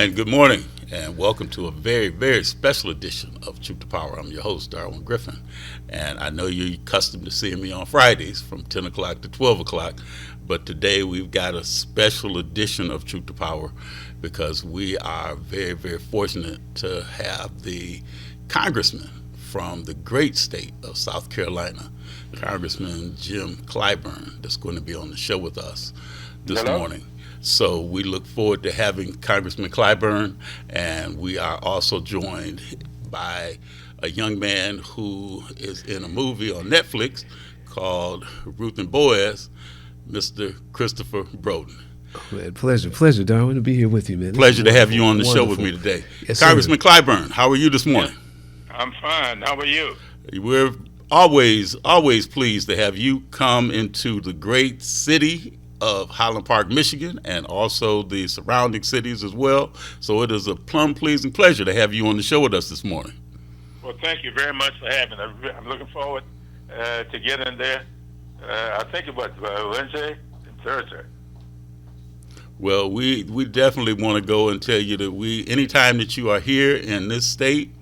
And good morning, and welcome to a very, very special edition of Truth to Power. I'm your host, Darwin Griffin, and I know you're accustomed to seeing me on Fridays from 10 o'clock to 12 o'clock, but today we've got a special edition of Truth to Power because we are very, very fortunate to have the congressman from the great state of South Carolina, Congressman Jim Clyburn, that's going to be on the show with us this morning. So we look forward to having Congressman Clyburn, and we are also joined by a young man who is in a movie on Netflix called Ruth and Boaz, Mr. Christopher Broughton. Oh, man, pleasure, Darwin, to be here with you, man. Pleasure to have you on the show with me today. Yes, Congressman Clyburn, how are you this morning? I'm fine. How are you? We're always pleased to have you come into the great city of Highland Park, Michigan, and also the surrounding cities as well. So it is a plumb pleasing pleasure to have you on the show with us this morning. Well, thank you very much for having me. I'm looking forward to getting there. I think it was Wednesday and Thursday. Well, we definitely want to go and tell you that anytime that you are here in this state,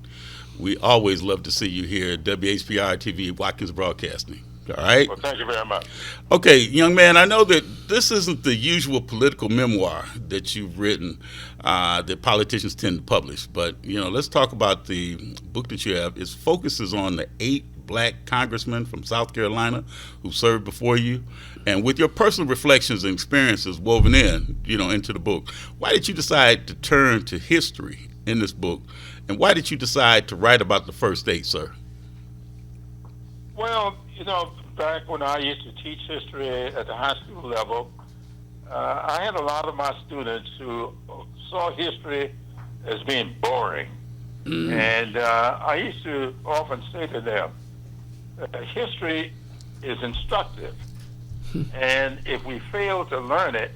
we always love to see you here at WHPR TV, Watkins Broadcasting. All right. Well, thank you very much. Okay, young man, I know that this isn't the usual political memoir that you've written that politicians tend to publish, but let's talk about the book that you have. It focuses on the 8 black congressmen from South Carolina who served before you, and with your personal reflections and experiences woven into the book. Why did you decide to turn to history in this book, and why did you decide to write about the first 8, sir? Well, back when I used to teach history at the high school level, I had a lot of my students who saw history as being boring. And I used to often say to them, history is instructive. And if we fail to learn it,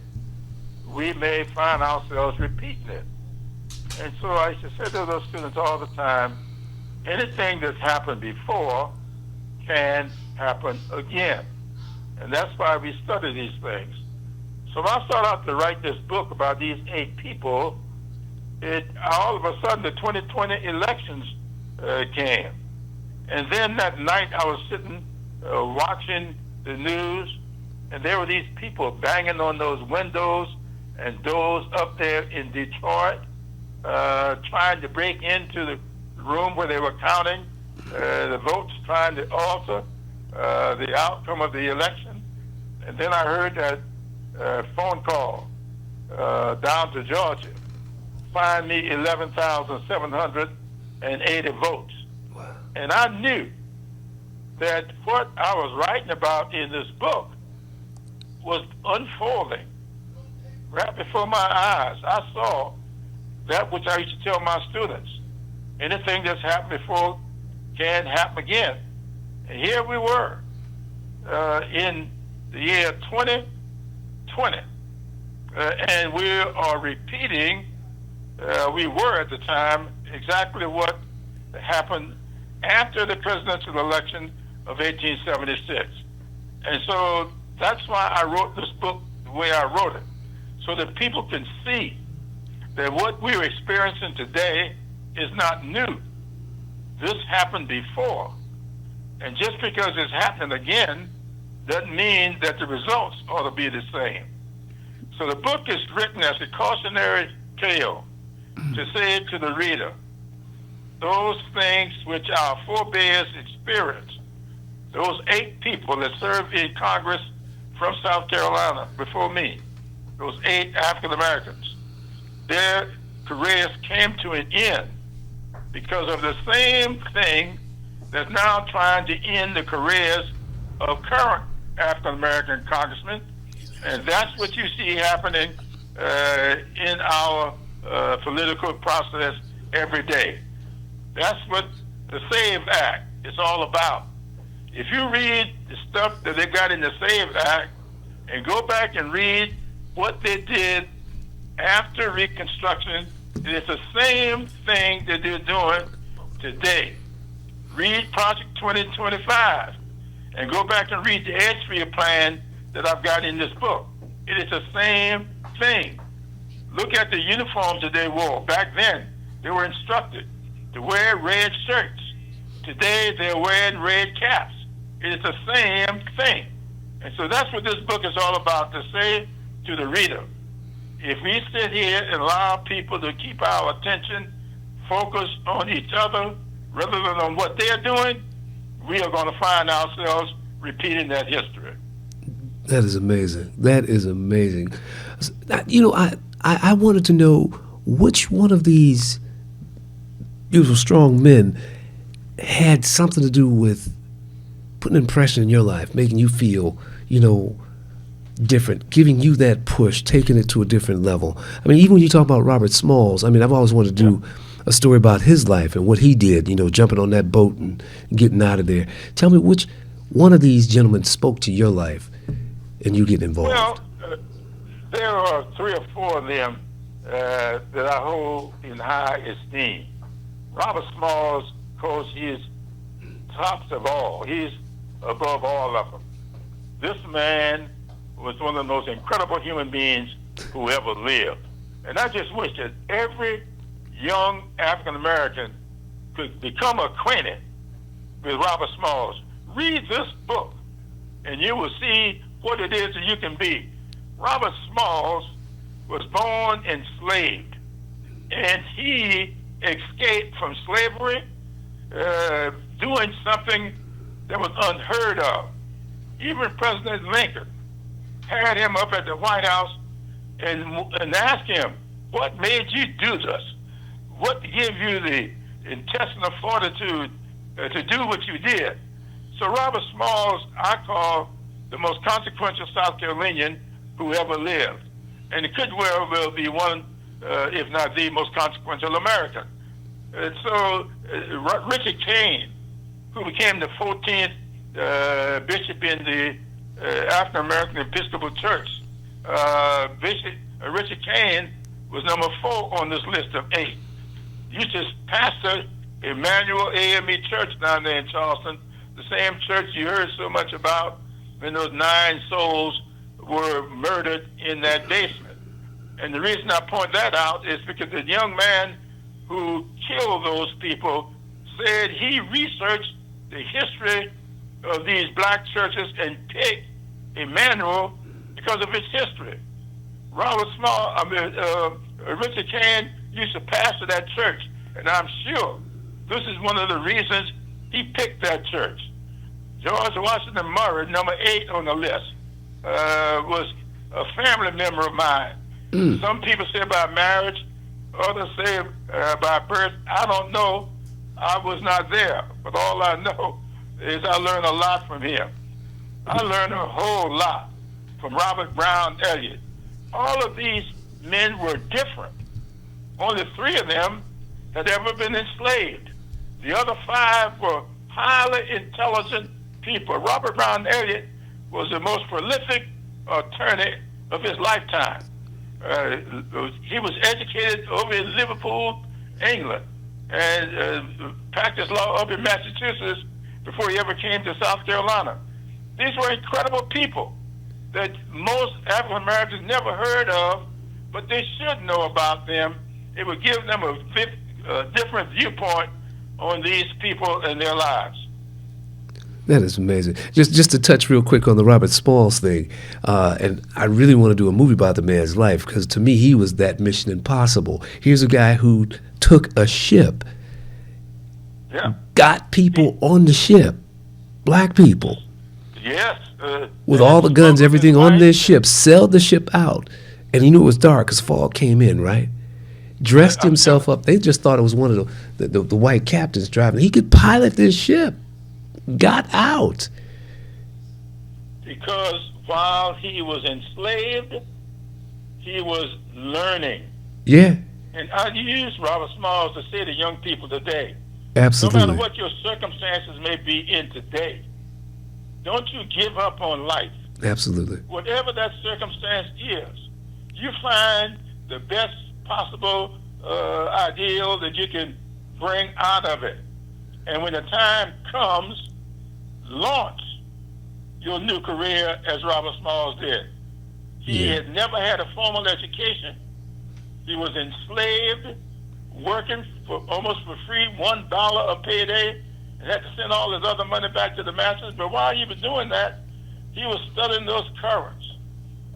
we may find ourselves repeating it. And so I used to say to those students all the time, anything that's happened before can happen again. And that's why we study these things. So when I started out to write this book about these 8 people, all of a sudden the 2020 elections came. And then that night I was sitting watching the news, and there were these people banging on those windows and doors up there in Detroit, trying to break into the room where they were counting the votes, trying to alter the outcome of the election. And then I heard that phone call down to Georgia, find me 11,780 votes. Wow. And I knew that what I was writing about in this book was unfolding right before my eyes. I saw that which I used to tell my students. Anything that's happened before can happen again. And here we were in the year 2020. And we are repeating, we were at the time, exactly what happened after the presidential election of 1876. And so that's why I wrote this book the way I wrote it, so that people can see that what we're experiencing today is not new. This happened before. And just because it's happening again doesn't mean that the results ought to be the same. So the book is written as a cautionary tale to say to the reader, those things which our forebears experienced, those 8 people that served in Congress from South Carolina before me, those 8 African Americans, their careers came to an end because of the same thing that's now trying to end the careers of current African American congressmen, and that's what you see happening in our political process every day. That's what the SAVE Act is all about. If you read the stuff that they got in the SAVE Act and go back and read what they did after Reconstruction, it's the same thing that they're doing today. Read Project 2025 and go back and read the Edgefield plan that I've got in this book. It is the same thing. Look at the uniforms that they wore. Back then, they were instructed to wear red shirts. Today, they're wearing red caps. It's the same thing. And so that's what this book is all about, to say to the reader, if we sit here and allow people to keep our attention focused on each other rather than on what they're doing, we are going to find ourselves repeating that history. That is amazing. That is amazing. You know, I wanted to know which one of these beautiful, strong men had something to do with putting an impression in your life, making you feel, you know, different, giving you that push, taking it to a different level. I mean, even when you talk about Robert Smalls, I mean, I've always wanted to do a story about his life and what he did, you know, jumping on that boat and getting out of there. Tell me which one of these gentlemen spoke to your life and you get involved. Well, there are 3 or 4 of them that I hold in high esteem. Robert Smalls, of course, he is tops of all. He's above all of them. This man was one of the most incredible human beings who ever lived. And I just wish that every young African American could become acquainted with Robert Smalls. Read this book, and you will see what it is that you can be. Robert Smalls was born enslaved, and he escaped from slavery, doing something that was unheard of. Even President Lincoln had him up at the White House and asked him, what made you do this? What gave you the intestinal fortitude to do what you did? So Robert Smalls, I call the most consequential South Carolinian who ever lived. And it could well be one, if not the most consequential American. So Richard Kane, who became the 14th bishop in the African American Episcopal Church, Bishop Richard Kane was number 4 on this list of 8. You just pastor Emmanuel AME Church down there in Charleston, the same church you heard so much about when those 9 souls were murdered in that basement. And the reason I point that out is because the young man who killed those people said he researched the history of these black churches and picked Emmanuel because of its history. Richard Kane used to pastor that church, and I'm sure this is one of the reasons he picked that church. George Washington Murray, number 8 on the list, was a family member of mine. Some people say by marriage, others say by birth. I don't know. I was not there. But all I know is I learned a lot from him. I learned a whole lot from Robert Brown Elliott. All of these men were different. Only 3 of them had ever been enslaved. The other 5 were highly intelligent people. Robert Brown Elliott was the most prolific attorney of his lifetime. He was educated over in Liverpool, England, and practiced law up in Massachusetts before he ever came to South Carolina. These were incredible people that most African Americans never heard of, but they should know about them. It would give them a different viewpoint on these people and their lives. That is amazing. Just to touch real quick on the Robert Smalls thing, and I really want to do a movie about the man's life because to me he was that Mission Impossible. Here's a guy who took a ship, got people on the ship, black people, with all the guns, everything on this ship, sailed the ship out, and he knew it was dark because fog came in, right? Dressed himself up. They just thought it was one of the white captains driving. He could pilot this ship. Got out. Because while he was enslaved, he was learning. Yeah. And I use Robert Smalls to say to young people today, absolutely, no matter what your circumstances may be in today, don't you give up on life. Absolutely. Whatever that circumstance is, you find the best possible ideal that you can bring out of it. And when the time comes, launch your new career as Robert Smalls did. He had never had a formal education, He was enslaved, working for almost for free, $1 a payday, and had to send all his other money back to the masters. But while he was doing that, he was studying those currents.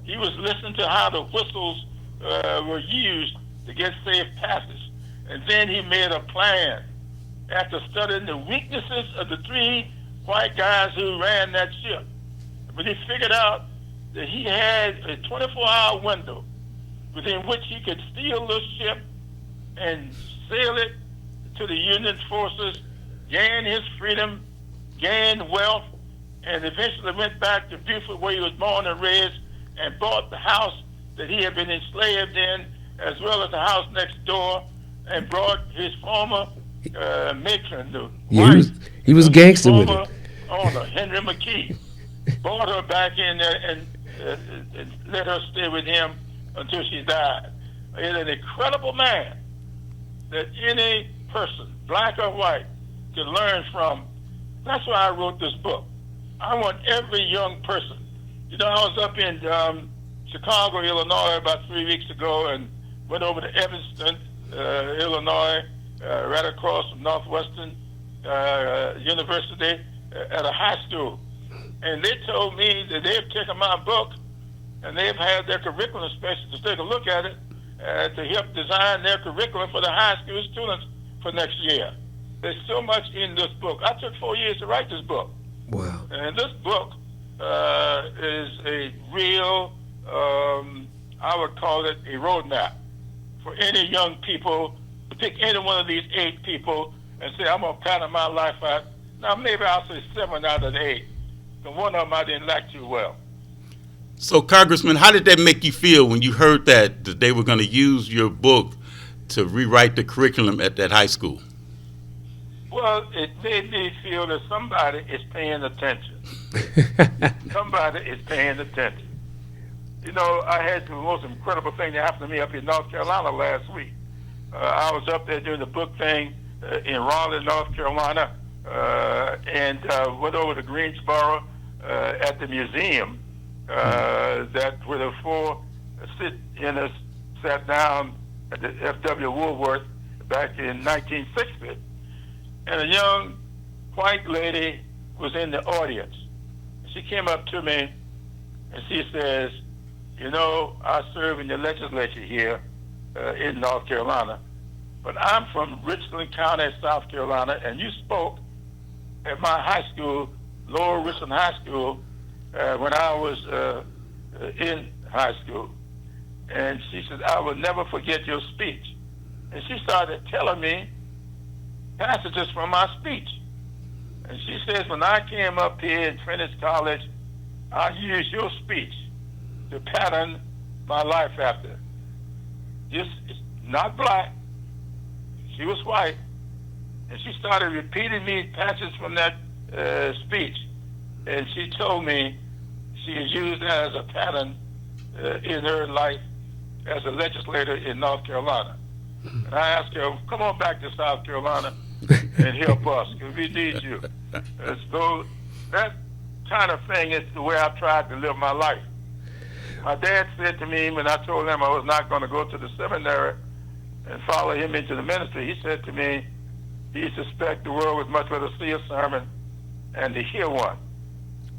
He was listening to how the whistles were used to get safe passage. And then he made a plan after studying the weaknesses of the 3 white guys who ran that ship. But he figured out that he had a 24-hour window within which he could steal the ship and sail it to the Union forces, gain his freedom, gain wealth, and eventually went back to Beaufort where he was born and raised and bought the house that he had been enslaved in, as well as the house next door, and brought his former matron, the wife, he was gangster with former it. owner, Henry McKee, brought her back in there and let her stay with him until she died. He's an incredible man that any person, black or white, could learn from. That's why I wrote this book. I want every young person. You know, I was up in Chicago, Illinois about 3 weeks ago and went over to Evanston, Illinois, right across from Northwestern University at a high school. And they told me that they've taken my book and they've had their curriculum specialists to take a look at it to help design their curriculum for the high school students for next year. There's so much in this book. I took 4 years to write this book. Wow. And this book is a real, I would call it a roadmap for any young people to pick any one of these 8 people and say, I'm going to pattern my life out. Now, maybe I'll say 7 out of the 8. But one of them I didn't like too well. So, Congressman, how did that make you feel when you heard that they were going to use your book to rewrite the curriculum at that high school? Well, it made me feel that somebody is paying attention. Somebody is paying attention. You know, I had the most incredible thing that happened to me up in North Carolina last week. I was up there doing the book thing in Raleigh, North Carolina, and went over to Greensboro at the museum that where the 4 sit-inners sat down at the F.W. Woolworth back in 1960. And a young white lady was in the audience. She came up to me and she says, you know, I serve in the legislature here in North Carolina, but I'm from Richland County, South Carolina, and you spoke at my high school, Lower Richland High School, when I was in high school. And she said, I will never forget your speech. And she started telling me passages from my speech. And she says, when I came up here and finished college, I used your speech to pattern my life after. Just not black. She was white. And she started repeating me passages from that speech. And she told me she has used that as a pattern in her life as a legislator in North Carolina. And I asked her, come on back to South Carolina and help us, because we need you. And so that kind of thing is the way I tried to live my life. My dad said to me when I told him I was not going to go to the seminary and follow him into the ministry, he said to me, he suspected the world would much rather see a sermon and to hear one.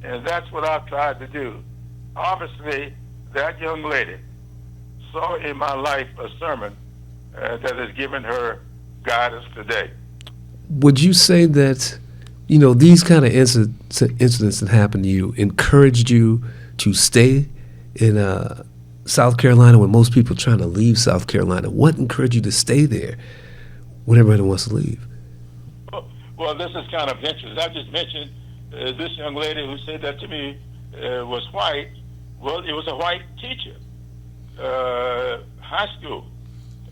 And that's what I tried to do. Obviously, that young lady saw in my life a sermon that has given her guidance today. Would you say that, you know, these kind of incidents that happened to you encouraged you to stay in South Carolina when most people are trying to leave South Carolina? What encouraged you to stay there when everybody wants to leave? Well, this is kind of interesting. I just mentioned this young lady who said that to me was white. Well, it was a white teacher, high school,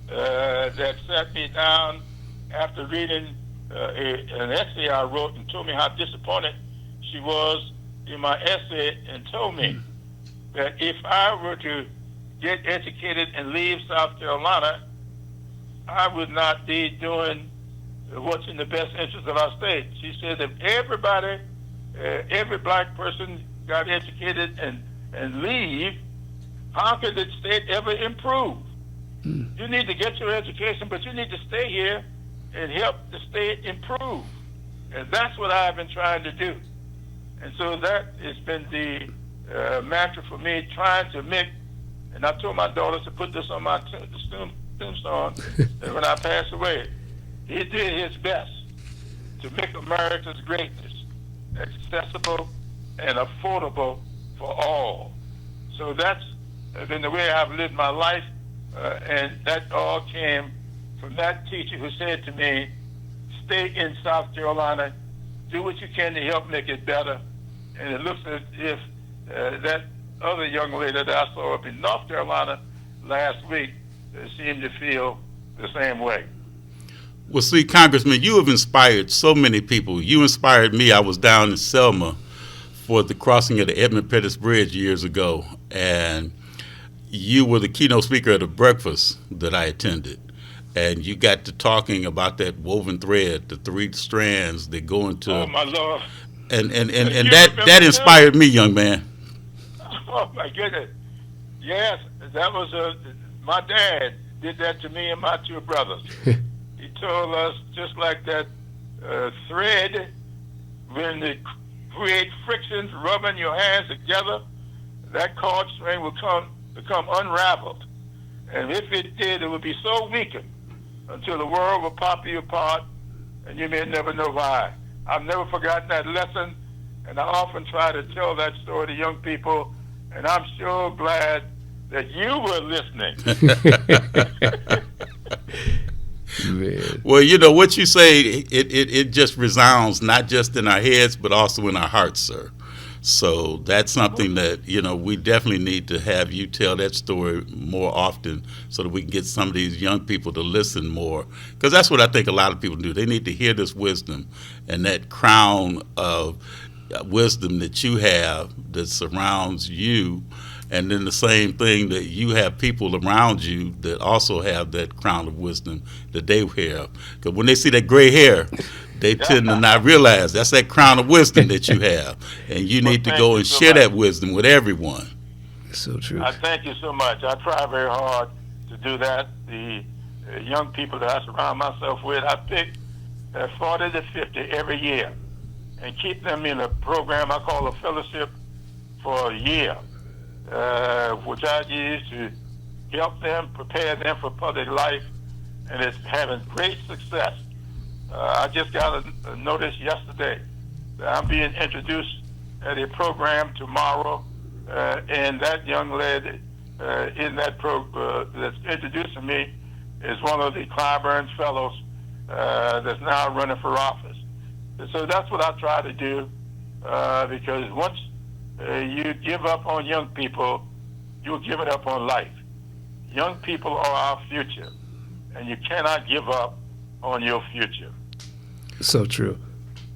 that sat me down after reading an essay I wrote and told me how disappointed she was in my essay, and told me that if I were to get educated and leave South Carolina, I would not be doing what's in the best interest of our state. She said if everybody, every black person got educated and leave, how could the state ever improve? You need to get your education, but you need to stay here and help the state improve. And that's what I've been trying to do. And so that has been the mantra for me, trying to make, and I told my daughters to put this on my tombstone, that when I pass away, he did his best to make America's greatness accessible and affordable for all. So that's been the way I've lived my life, and that all came from that teacher who said to me, stay in South Carolina, do what you can to help make it better. And it looks as if that other young lady that I saw up in North Carolina last week seemed to feel the same way. Well, see, Congressman, you have inspired so many people. You inspired me. I was down in Selma for the crossing of the Edmund Pettus Bridge years ago, and you were the keynote speaker at a breakfast that I attended. And you got to talking about that woven thread, the three strands that go into. Oh my Lord! And that inspired me, young man. Oh my goodness! Yes, that was my dad did that to me and my two brothers. He told us just like that thread, when it create frictions, rubbing your hands together, that cord string will become unraveled. And if it did, it would be so weakened until the world will pop you apart, and you may never know why. I've never forgotten that lesson, and I often try to tell that story to young people, and I'm sure glad that you were listening. Man. Well, you know, what you say, it just resounds not just in our heads, but also in our hearts, sir. So that's something that, you know, we definitely need to have you tell that story more often so that we can get some of these young people to listen more. Because that's what I think a lot of people do. They need to hear this wisdom and that crown of wisdom that you have that surrounds you. And then the same thing that you have people around you that also have that crown of wisdom that they have. Because when they see that gray hair, they tend to not realize that's that crown of wisdom that you have. And you need to go and share that wisdom with everyone. So true. I thank you so much. I try very hard to do that. The young people that I surround myself with, I pick 40 to 50 every year and keep them in a program I call a fellowship for a year, which I use to help them, prepare them for public life, and it's having great success. I just got a notice yesterday that I'm being introduced at a program tomorrow, and that young lady in that that's introducing me is one of the Clyburn fellows that's now running for office. And so that's what I try to do, because once you give up on young people, you'll give it up on life. Young people are our future, and you cannot give up on your future. So true.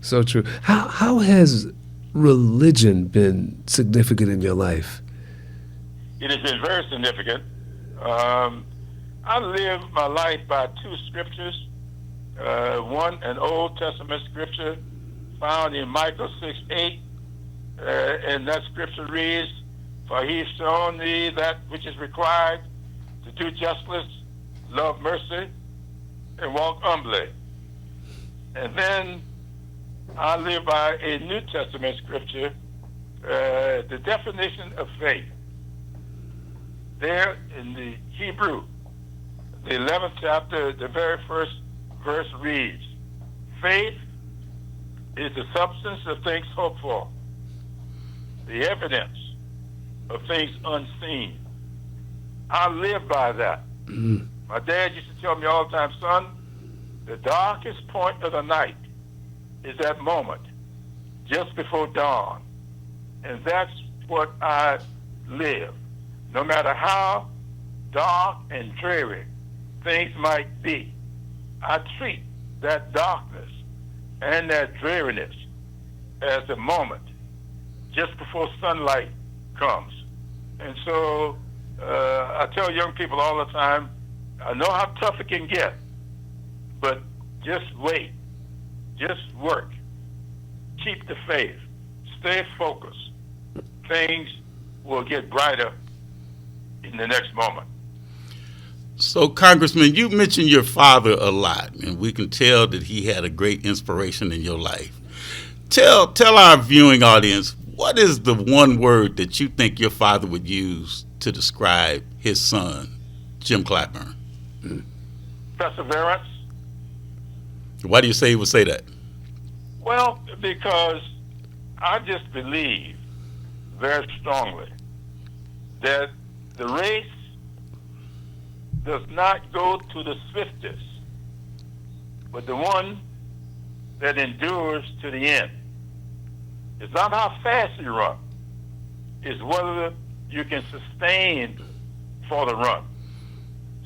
So true. How has religion been significant in your life? It has been very significant. I live my life by two scriptures. One, an Old Testament scripture found in Micah 6:8, and that scripture reads, "For he's shown me that which is required to do justice, love mercy, and walk humbly." And then I live by a New Testament scripture, the definition of faith. There in the Hebrew, the 11th chapter, the very first verse reads, "Faith is the substance of things hoped for, the evidence of things unseen." I live by that. My dad used to tell me all the time, "Son, the darkest point of the night is that moment just before dawn." And that's what I live. No matter how dark and dreary things might be, I treat that darkness and that dreariness as a moment just before sunlight comes. And so I tell young people all the time, I know how tough it can get, but just wait, just work, keep the faith, stay focused. Things will get brighter in the next moment. So, Congressman, you mentioned your father a lot, and we can tell that he had a great inspiration in your life. Tell our viewing audience, what is the one word that you think your father would use to describe his son, Jim Clyburn? Perseverance. Why do you say he would say that? Well, because I just believe very strongly that the race does not go to the swiftest, but the one that endures to the end. It's not how fast you run, it's whether you can sustain for the run.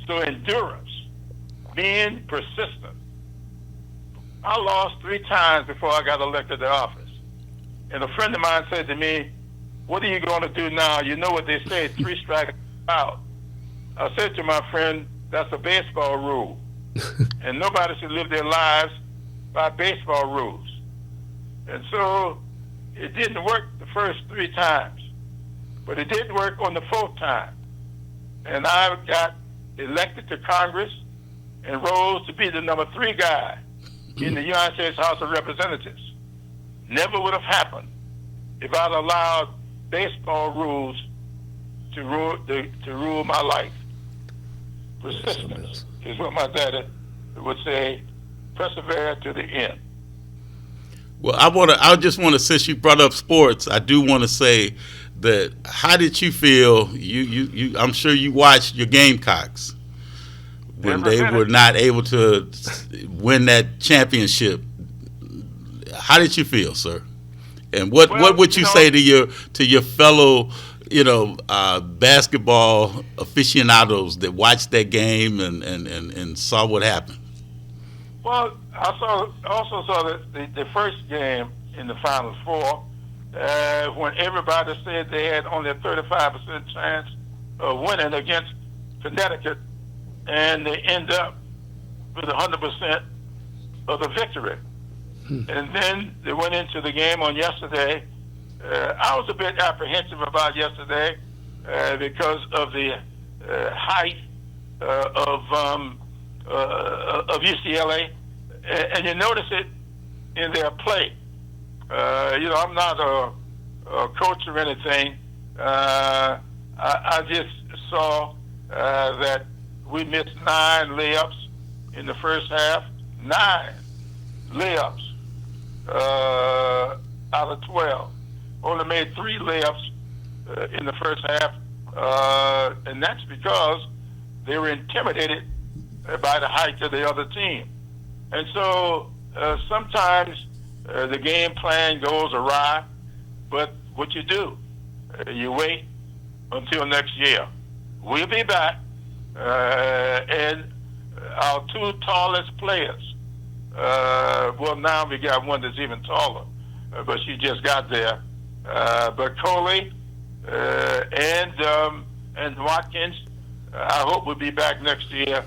So endurance, being persistent. I lost 3 times before I got elected to office. And a friend of mine said to me, what are you going to do now? You know what they say, 3 strikes out. I said to my friend, that's a baseball rule. And nobody should live their lives by baseball rules. And so it didn't work the first 3 times, but it did work on the 4th time. And I got elected to Congress and rose to be the number 3 guy in the United States House of Representatives. Never would have happened if I'd allowed baseball rules to rule my life. Persistence is what my daddy would say. Persevere to the end. Well, I just want to, since you brought up sports, I do want to say that how did you feel? You I'm sure you watched your Gamecocks when they were not able to win that championship. How did you feel, sir? And what would you say to your fellow basketball aficionados that watched that game and saw what happened? Well, I also saw the first game in the Final Four when everybody said they had only a 35% chance of winning against Connecticut, and they end up with 100% of the victory. And then they went into the game on yesterday. I was a bit apprehensive about yesterday because of the height of UCLA, and you notice it in their play. I'm not a coach or anything. I just saw that we missed 9 layups in the first half. 9 layups out of 12. Only made 3 layups in the first half, and that's because they were intimidated by the height of the other team. And so sometimes the game plan goes awry, but what you do, you wait until next year. We'll be back, and our 2 tallest players, well, now we got one that's even taller, but she just got there. But Coley and Watkins, I hope we'll be back next year,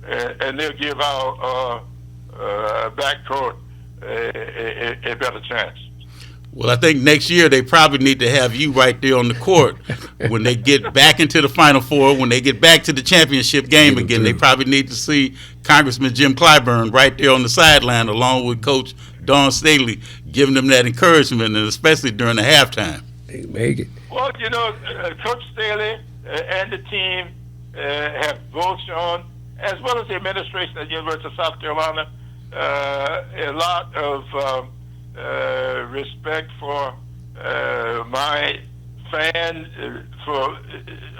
and they'll give our backcourt a better chance. Well, I think next year they probably need to have you right there on the court when they get back into the Final Four, when they get back to the championship game again. They probably need to see Congressman Jim Clyburn right there on the sideline along with Coach Don Staley, giving them that encouragement, and especially during the halftime. They make it. Well, Coach Staley and the team have both shown, as well as the administration at the University of South Carolina, a lot of respect for my fan, for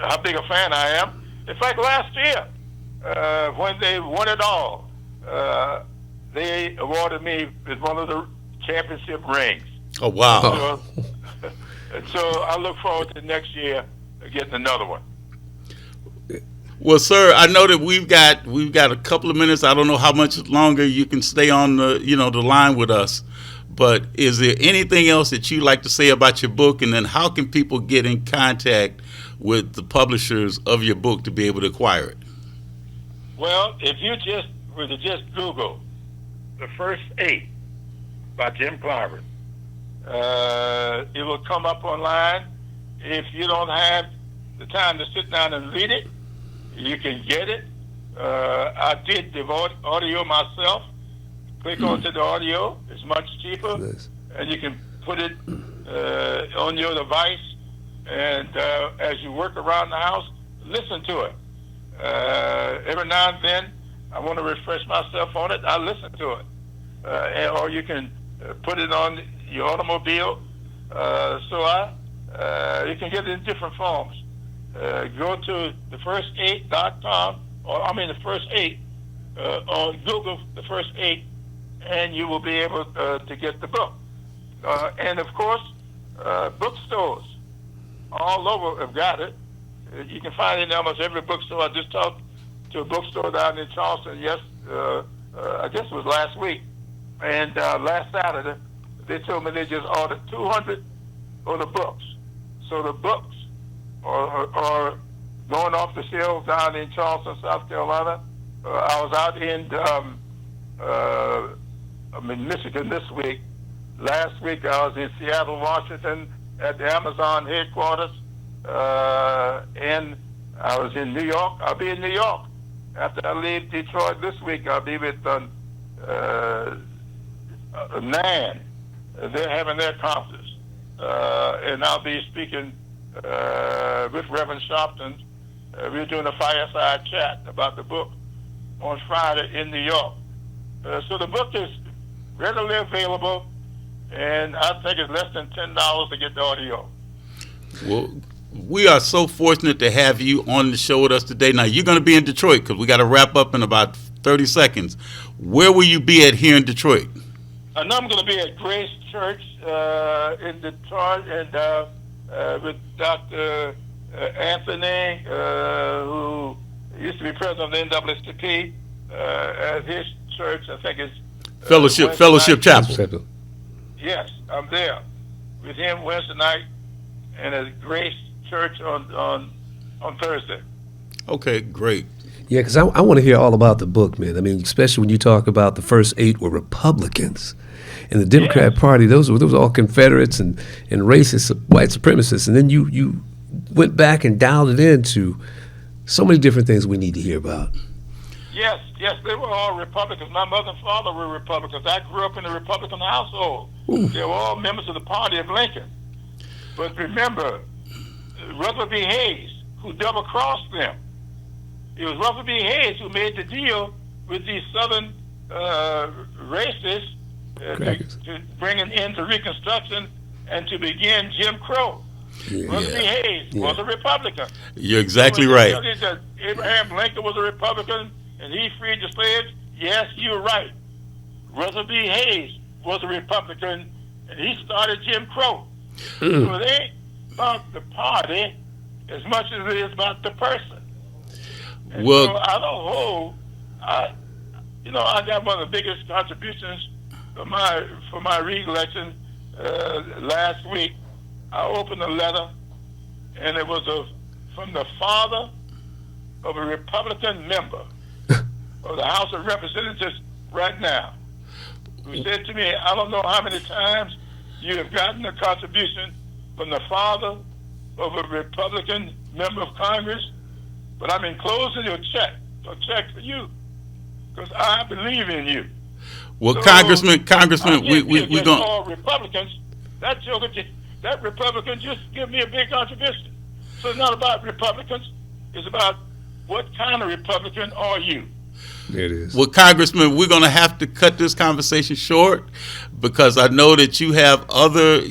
how big a fan I am. In fact, last year, when they won it all, they awarded me with one of the championship rings. Oh, wow. So I look forward to next year getting another one. Well, sir, I know that we've got a couple of minutes. I don't know how much longer you can stay on the line with us. But is there anything else that you'd like to say about your book? And then how can people get in contact with the publishers of your book to be able to acquire it? Well, if you were to just Google The First 8 by Jim Clyburn, it will come up online. If you don't have the time to sit down and read it, you can get it I did the audio myself. Click onto the audio. It's much cheaper. Nice. And you can put it on your device. And as you work around the house, listen to it. Every now and then, I want to refresh myself on it. I listen to it. Or you can put it on your automobile. You can get it in different forms. Go to thefirst8.com, the first 8, on Google, the first 8, and you will be able to get the book. And of course, bookstores all over have got it. You can find it in almost every bookstore. I just talked to a bookstore down in Charleston, I guess it was last week. And last Saturday, they told me they just ordered 200 of the books. So the books are going off the shelves down in Charleston, South Carolina. I was out in Michigan this week. Last week I was in Seattle, Washington at the Amazon headquarters. And I was in New York. I'll be in New York. After I leave Detroit this week, I'll be with NAN. They're having their conference. And I'll be speaking with Reverend Sharpton. We're doing a fireside chat about the book on Friday in New York. So the book is readily available, and I think it's less than $10 to get the audio. Well, we are so fortunate to have you on the show with us today. Now, you're going to be in Detroit because we got to wrap up in about 30 seconds. Where will you be at here in Detroit? I know I'm going to be at Grace Church in Detroit, and with Dr. Anthony, who used to be president of the NAACP, at his church. I think it's Fellowship Chapel. Yes, I'm there with him Wednesday night, and at Grace Church on Thursday. Okay, great. Yeah, because I want to hear all about the book, man. I mean, especially when you talk about the first 8 were Republicans. And the Democrat Party, those were all Confederates and racist white supremacists. And then you went back and dialed it into so many different things we need to hear about. Yes, they were all Republicans. My mother and father were Republicans. I grew up in a Republican household. Ooh. They were all members of the party of Lincoln. But remember, Rutherford B. Hayes, who double-crossed them. It was Rutherford B. Hayes who made the deal with these Southern racists to bring an end to Reconstruction and to begin Jim Crow. Rutherford B. Hayes was a Republican. You're exactly right. That Abraham Lincoln was a Republican and he freed the slaves. Yes, you're right. Rutherford B. Hayes was a Republican and he started Jim Crow. So it ain't about the party as much as it is about the person. And so I don't hold. I got one of the biggest contributions for my reelection last week. I opened a letter, and it was from the father of a Republican member of the House of Representatives right now, who said to me, I don't know how many times you have gotten a contribution from the father of a Republican member of Congress, but I'm enclosing a check for you, because I believe in you. Well, so, Congressman, we don't all Republicans. That Republican just give me a big contribution. So it's not about Republicans. It's about what kind of Republican are you? It is. Well, Congressman, we're going to have to cut this conversation short because I know that you have other,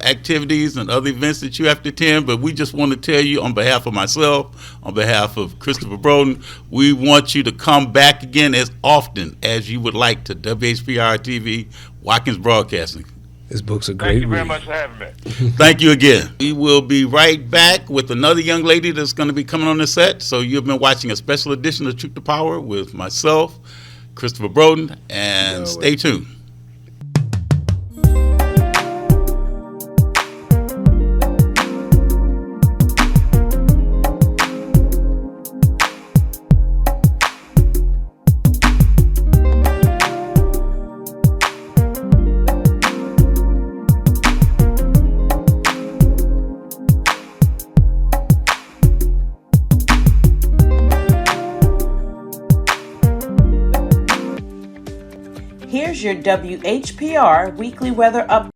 activities and other events that you have to attend, but we just want to tell you on behalf of myself, on behalf of Christopher Broughton, we want you to come back again as often as you would like to WHPR TV, Watkins Broadcasting. His book's a great Thank you very read. much for having me. Thank you again. We will be right back with another young lady that's going to be coming on the set. So you've been watching a special edition of Truth to Power with myself, Christopher Broughton, and stay tuned. here's your WHPR weekly weather update.